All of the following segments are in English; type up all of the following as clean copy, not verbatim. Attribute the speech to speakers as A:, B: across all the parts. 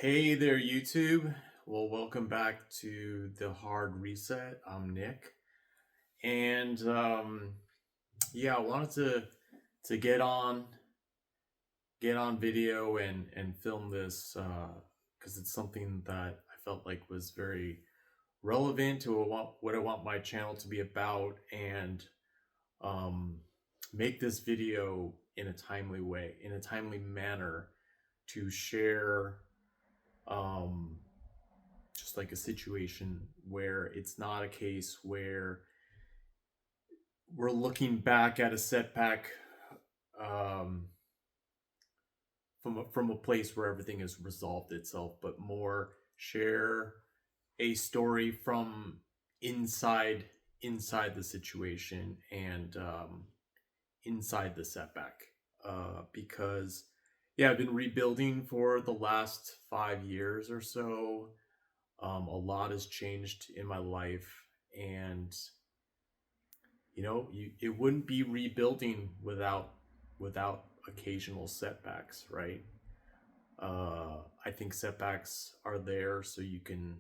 A: Hey there, YouTube. Well, welcome back to the Hard Reset. I'm Nick, and yeah, I wanted to get on video and film this because it's something that I felt like was very relevant to what I want my channel to be about, and um, make this video in a timely way, in a timely manner, to share. Um, just like a situation where it's not a case where we're looking back at a setback um, from a place where everything has resolved itself, but more share a story from inside inside the situation and inside the setback. Because yeah, I've been rebuilding for the last 5 years or so. A lot has changed in my life, and it wouldn't be rebuilding without occasional setbacks, right? I think setbacks are there so you can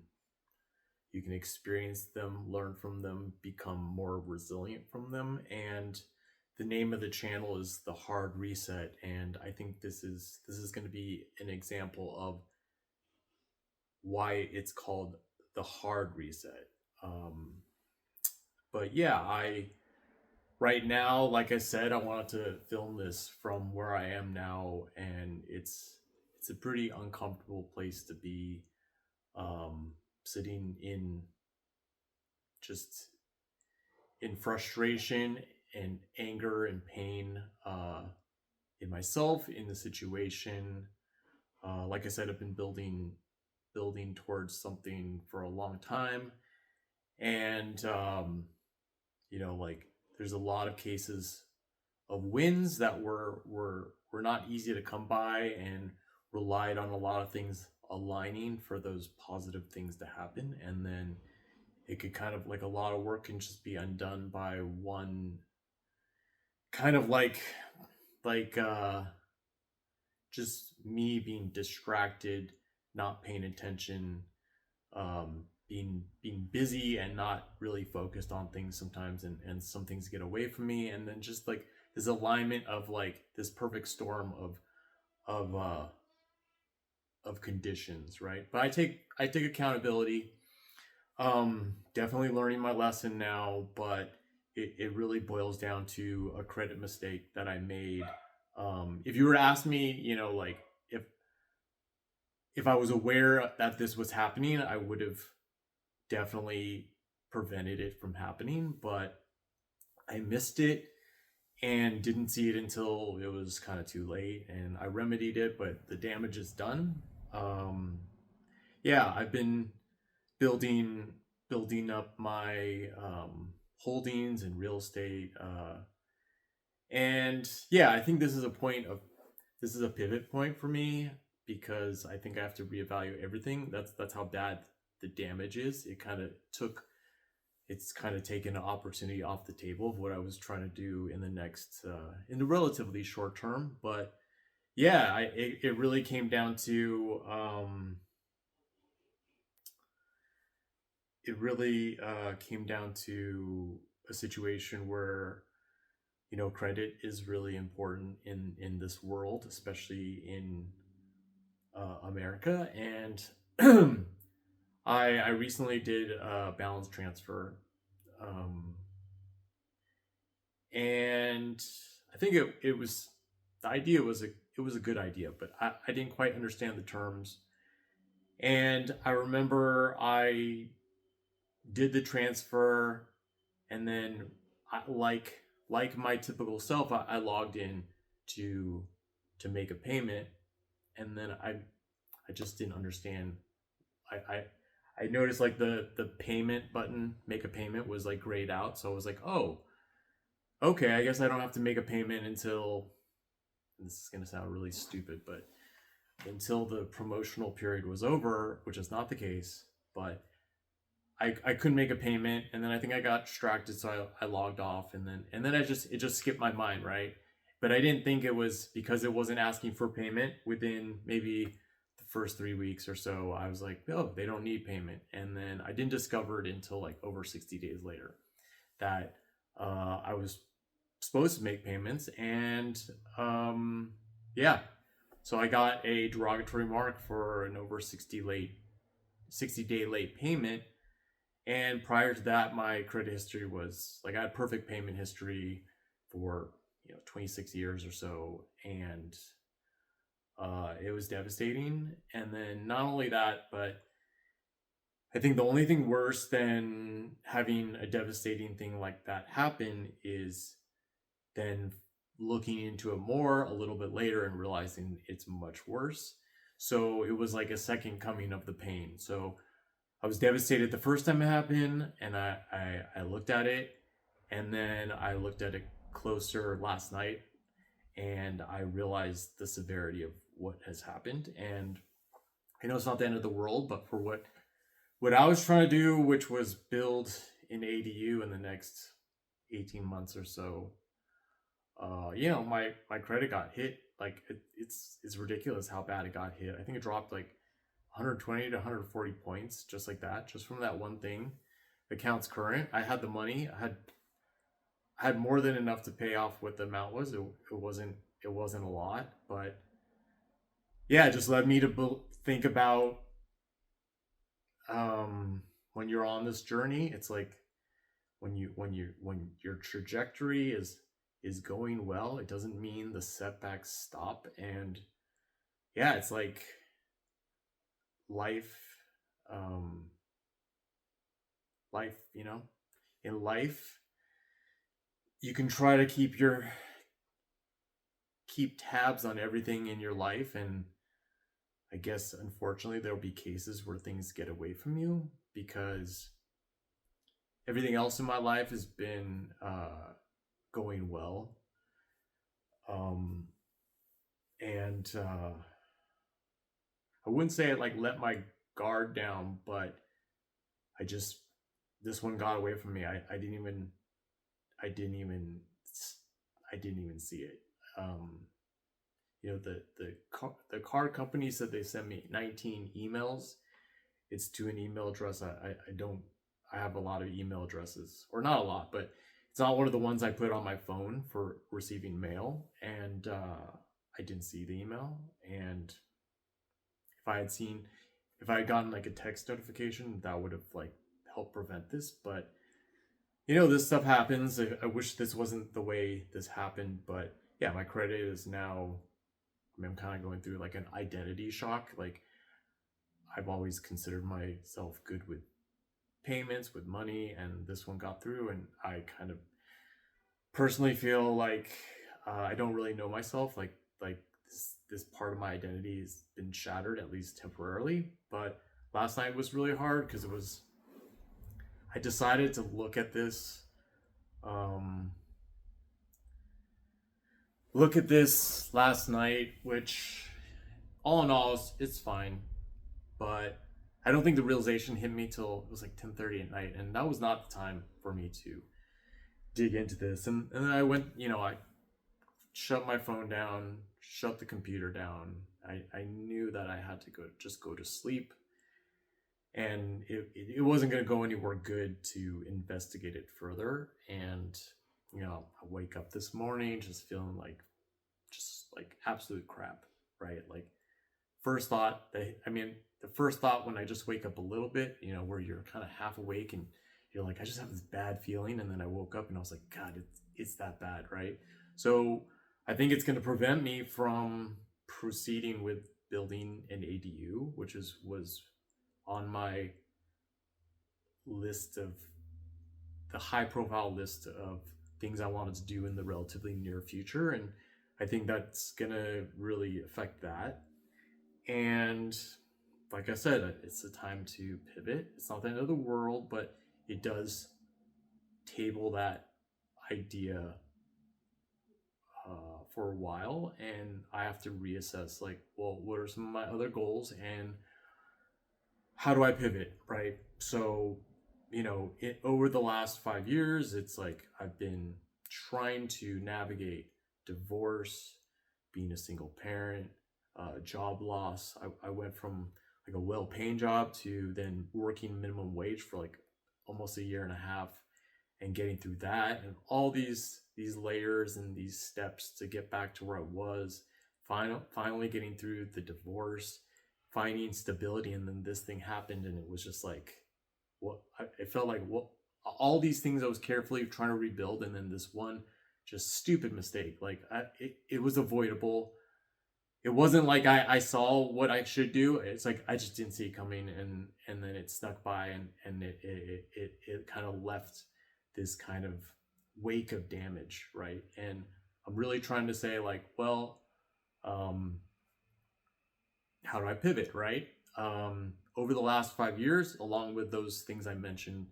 A: experience them, learn from them, become more resilient from them. And the name of the channel is The Hard Reset, and I think this is going to be an example of why it's called The Hard Reset. Um, but yeah, I right now, like I said, I wanted to film this from where I am now, and it's a pretty uncomfortable place to be, sitting in just in frustration and anger and pain, in myself, in the situation. Like I said, I've been building towards something for a long time, and like there's a lot of cases of wins that were not easy to come by, and relied on a lot of things aligning for those positive things to happen. And then it could kind of, like, a lot of work can just be undone by one kind of like just me being distracted, not paying attention, being busy and not really focused on things sometimes, and some things get away from me, and then just like this alignment of like this perfect storm of uh of conditions, right? But I take accountability. Definitely learning my lesson now, but it really boils down to a credit mistake that I made. If you were to ask me, like, if if I was aware that this was happening, I would have definitely prevented it from happening, but I missed it and didn't see it until it was kind of too late, and I remedied it, but the damage is done. Um, yeah, I've been building building up my holdings in real estate, and yeah, I think this is a pivot point for me, because I think I have to reevaluate everything. That's how bad the damage is. It's kind of taken an opportunity off the table of what I was trying to do in the relatively short term. But yeah, it really came down to a situation where credit is really important in this world, especially in America. And I recently did a balance transfer, um, and I think it was the idea was a good idea, but I didn't quite understand the terms. And I remember I did the transfer, and then like my typical self, I logged in to make a payment, and then I just didn't understand. I I, I noticed like the payment button, make a payment, was like grayed out, so I was like, oh, okay, I guess I don't have to make a payment until, this is gonna sound really stupid, but until the promotional period was over, which is not the case. But I couldn't make a payment, and then I think I got distracted, so I logged off, and then it just skipped my mind, right? But I didn't think it was because it wasn't asking for payment within maybe the first 3 weeks or so, I was like, oh, they don't need payment. And then I didn't discover it until like over 60 days later that I was supposed to make payments. And yeah, so I got a derogatory mark for an over 60-day late payment. And prior to that, my credit history was like I had perfect payment history for 26 years or so, and it was devastating. And then not only that, but I think the only thing worse than having a devastating thing like that happen is then looking into it more a little bit later and realizing it's much worse. So it was like a second coming of the pain. So I was devastated the first time it happened, and I looked at it, and then I looked at it closer last night, and I realized the severity of what has happened. And I know it's not the end of the world, but for what I was trying to do, which was build an ADU in the next 18 months or so, my credit got hit. Like it's ridiculous how bad it got hit. I think it dropped like 120 to 140 points just like that, just from that one thing. Accounts current. I had the money. I had more than enough to pay off what the amount was. It wasn't a lot, but yeah, it just led me to think about when you're on this journey. It's like when your trajectory is going well, it doesn't mean the setbacks stop. And yeah, it's like life, um life, in life you can try to keep tabs on everything in your life. And I guess unfortunately there'll be cases where things get away from you, because everything else in my life has been going well. um and I wouldn't say I like let my guard down, but I just this one got away from me. I didn't even I didn't even see it. The card company said they sent me 19 emails. It's to an email address. I don't I have a lot of email addresses, or not a lot, but it's not one of the ones I put on my phone for receiving mail. And I didn't see the email. And if I had gotten like a text notification, that would have like helped prevent this. But this stuff happens. I wish this wasn't the way this happened, but yeah, my credit is now. I mean, I'm kind of going through like an identity shock. Like, I've always considered myself good with payments, with money, and this one got through, and I kind of personally feel like I don't really know myself. Like this part of my identity has been shattered, at least temporarily. But last night was really hard because I decided to um look at this last night, which all in all it's fine. But I don't think the realization hit me till it was like 10:30 at night, and that was not the time for me to dig into this. And then I went, I shut my phone down, shut the computer down. I knew that I had to go to sleep, and it wasn't going to go anywhere good to investigate it further. And I wake up this morning just feeling like absolute crap, right? Like, first thought, the first thought when I just wake up a little bit, where you're kind of half awake and you're like, I just have this bad feeling. And then I woke up and I was like, God, it's that bad, right? So I think it's going to prevent me from proceeding with building an ADU, which was on my list of the high profile list of things I wanted to do in the relatively near future. And I think that's going to really affect that. And like I said, it's a time to pivot. It's not the end of the world, but it does table that idea for a while. And I have to reassess, like, well, what are some of my other goals and how do I pivot, right? So, over the last 5 years, it's like I've been trying to navigate divorce, being a single parent, job loss. I went from like a well-paying job to then working minimum wage for like almost a year and a half, and getting through that, and all these layers and these steps to get back to where I was. Finally getting through the divorce, finding stability, and then this thing happened, and it was just like, it felt like, what, all these things I was carefully trying to rebuild, and then this one just stupid mistake. Like, it was avoidable. It wasn't like I saw what I should do. It's like I just didn't see it coming, and then it snuck by, and it kind of left this kind of wake of damage, right? And I'm really trying to say, like, well, um, how do I pivot, right? Over the last 5 years, along with those things I mentioned,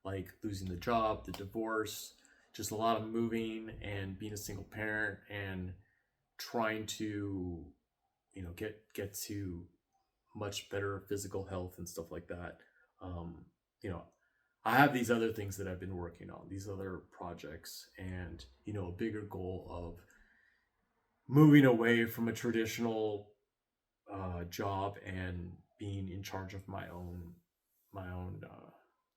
A: like losing the job, the divorce, just a lot of moving and being a single parent, and trying to, get to much better physical health and stuff like that. Um, you know, I have these other things that I've been working on, these other projects, and a bigger goal of moving away from a traditional job and being in charge of my own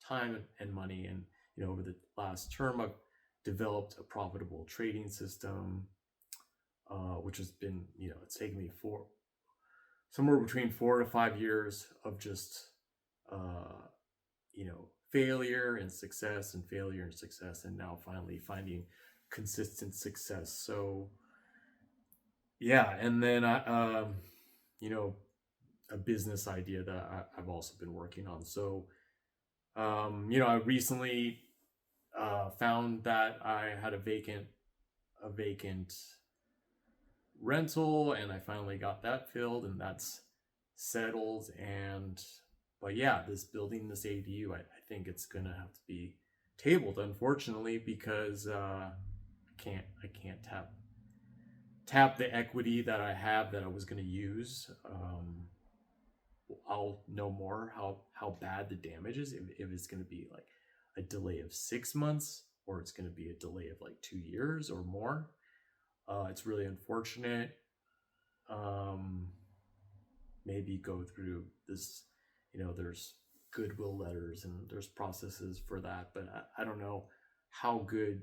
A: time and money. And over the last term, I've developed a profitable trading system, which has been, it's taken me somewhere between 4 to 5 years of just failure and success, and failure and success, and now finally finding consistent success. So yeah, and then you know a business idea that I've also been working on. So I recently found that I had a vacant rental, and I finally got that filled, and that's settled. And but yeah, this building, this ADU, I think it's gonna have to be tabled, unfortunately, because I can't tap the equity that I have that I was gonna use. I'll know more how bad the damage is, if it's gonna be like a delay of 6 months, or it's gonna be a delay of like 2 years or more. It's really unfortunate. Um, Maybe go through this. There's goodwill letters and there's processes for that, but I don't know how good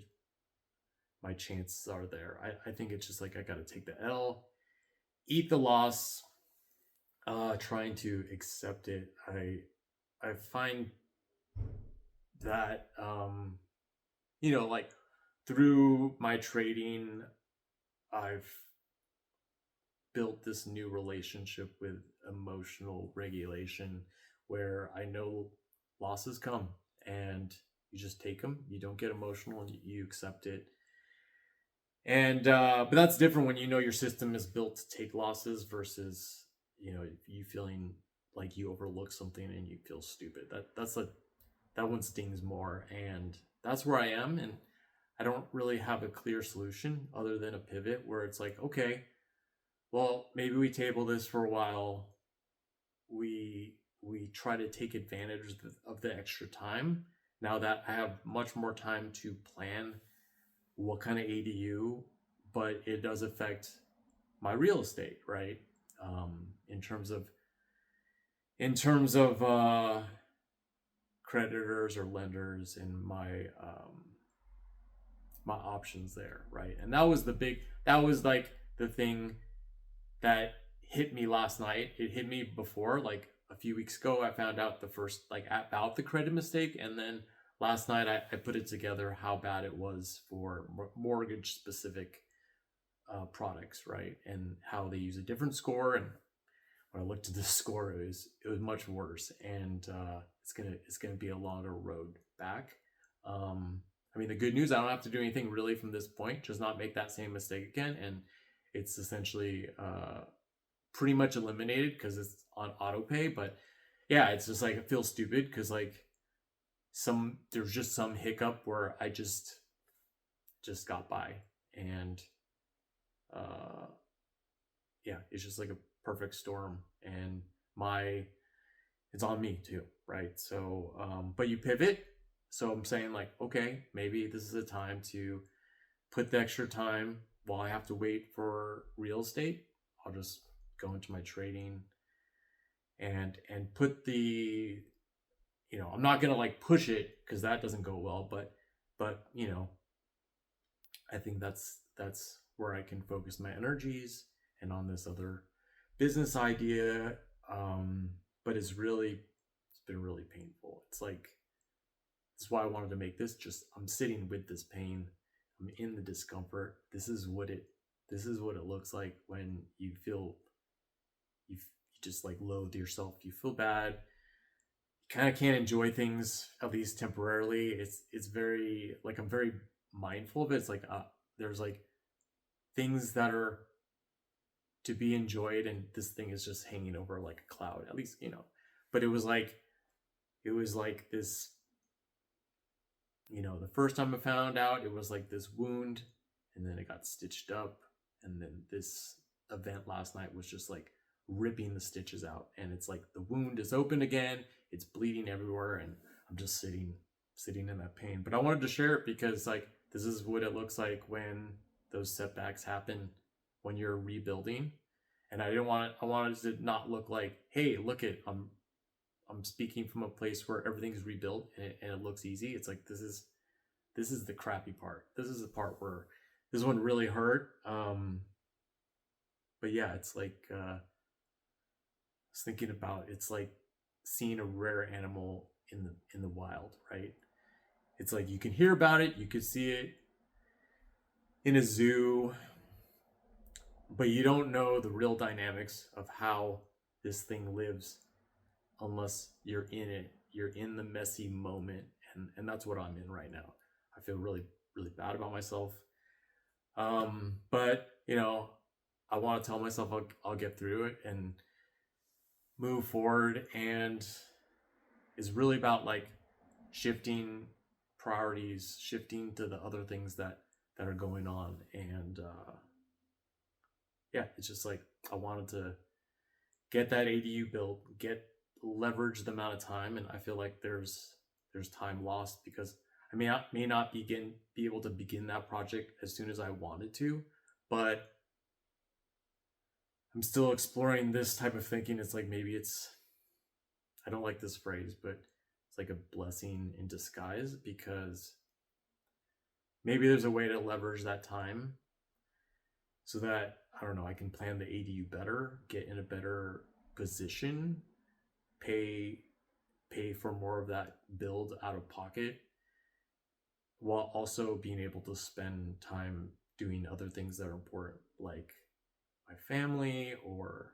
A: my chances are there. I think it's just like I got to take the L, eat the loss, trying to accept it. I find that like through my trading, I've built this new relationship with emotional regulation, where I know losses come, and you just take them. You don't get emotional, and you accept it. And but that's different when your system is built to take losses versus you feeling like you overlook something and you feel stupid. That one stings more, and that's where I am. And I don't really have a clear solution other than a pivot, where it's like, okay, well, maybe we table this for a while. We try to take advantage of the extra time, now that I have much more time to plan what kind of ADU. But it does affect my real estate, right? In terms of creditors or lenders, and my options there, right? And that was like the thing that hit me last night. It hit me before, like a few weeks ago. I found out the first, like, about the credit mistake, and then last night I put it together how bad it was for mortgage specific products, right? And how they use a different score. And when I looked at the score, it was much worse, and it's gonna be a longer road back. I mean, the good news, I don't have to do anything really from this point, just not make that same mistake again, and it's essentially pretty much eliminated because it's on auto pay. But yeah, it's just like, it feels stupid because like there's just some hiccup where I just got by. And yeah, it's just like a perfect storm, and it's on me too, right? So but you pivot. So I'm saying, like, okay, maybe this is a time to put the extra time while I have to wait for real estate. I'll just go into my trading and put the, I'm not gonna like push it because that doesn't go well, but I think that's where I can focus my energies and on this other business idea. Um, but it's been really painful. It's like that's why I wanted to make this. Just I'm sitting with this pain. I'm in the discomfort. This is what it looks like when you feel you just like loathe yourself. You feel bad. You kind of can't enjoy things at least temporarily. It's very like I'm very mindful of it. It's like there's like things that are to be enjoyed, and this thing is just hanging over like a cloud. At least But it was like this. The first time I found out, it was like this wound, and then it got stitched up, and then this event last night was just like ripping the stitches out, and it's like the wound is open again, it's bleeding everywhere, and I'm just sitting in that pain. But I wanted to share it because like this is what it looks like when those setbacks happen when you're rebuilding. And I wanted it to not look like, hey, look at I'm speaking from a place where everything's rebuilt and it looks easy. It's like this is the crappy part. This is the part where this one really hurt. But yeah, it's like I was thinking about, it's like seeing a rare animal in the wild, right? It's like you can hear about it, you can see it in a zoo, but you don't know the real dynamics of how this thing lives unless you're in it. You're in the messy moment, and that's what I'm in right now. I feel really really bad about myself. But I want to tell myself I'll get through it and move forward, and it's really about like shifting priorities, shifting to the other things that are going on. And yeah, it's just like I wanted to get that ADU built, get leverage the amount of time, and I feel like there's time lost because I may not be able to begin that project as soon as I wanted to, but I'm still exploring this type of thinking. It's like maybe I don't like this phrase, but it's like a blessing in disguise, because maybe there's a way to leverage that time so that, I don't know, I can plan the ADU better, get in a better position, pay for more of that build out of pocket, while also being able to spend time doing other things that are important, like my family or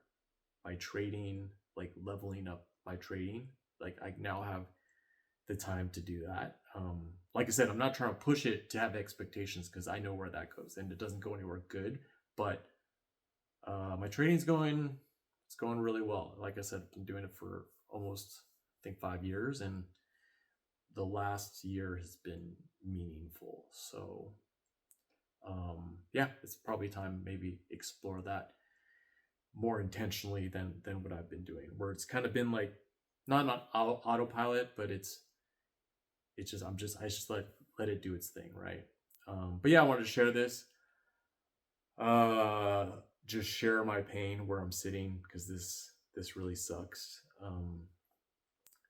A: my trading, like leveling up my trading. Like I now have the time to do that. Like I said, I'm not trying to push it to have expectations because I know where that goes and it doesn't go anywhere good. But my trading's it's going really well. Like I said, I've been doing it for almost, I think, 5 years, and the last year has been meaningful. So yeah, it's probably time maybe explore that more intentionally than what I've been doing, where it's kind of been like not on autopilot, but it's just I just let it do its thing, right? But yeah, I wanted to share this. Uh, just share my pain where I'm sitting, because this really sucks.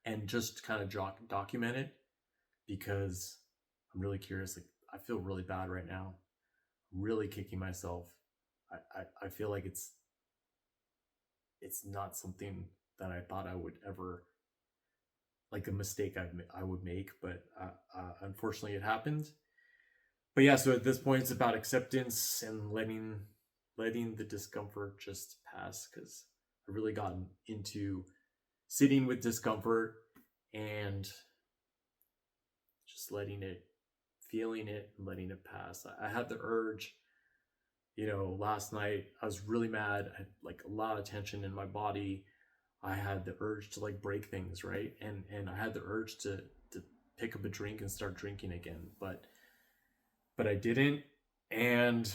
A: And just kind of document it, because I'm really curious. Like I feel really bad right now, really kicking myself. I feel like it's not something that I thought I would ever, like a mistake I would make, but unfortunately it happened. But yeah, so at this point it's about acceptance and letting the discomfort just pass, because I've really gotten into sitting with discomfort and just feeling it and letting it pass. I had the urge, last night I was really mad. I had like a lot of tension in my body. I had the urge to like break things, right? And I had the urge to pick up a drink and start drinking again, but I didn't. And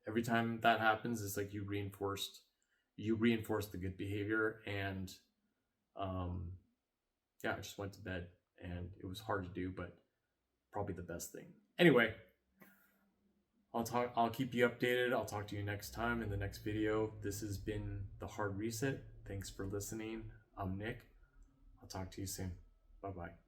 A: every time that happens, it's like you reinforce the good behavior. And yeah, I just went to bed, and it was hard to do, but probably the best thing. Anyway, I'll keep you updated. I'll talk to you next time in the next video. This has been The Hard Reset. Thanks for listening. I'm Nick. I'll talk to you soon. Bye bye.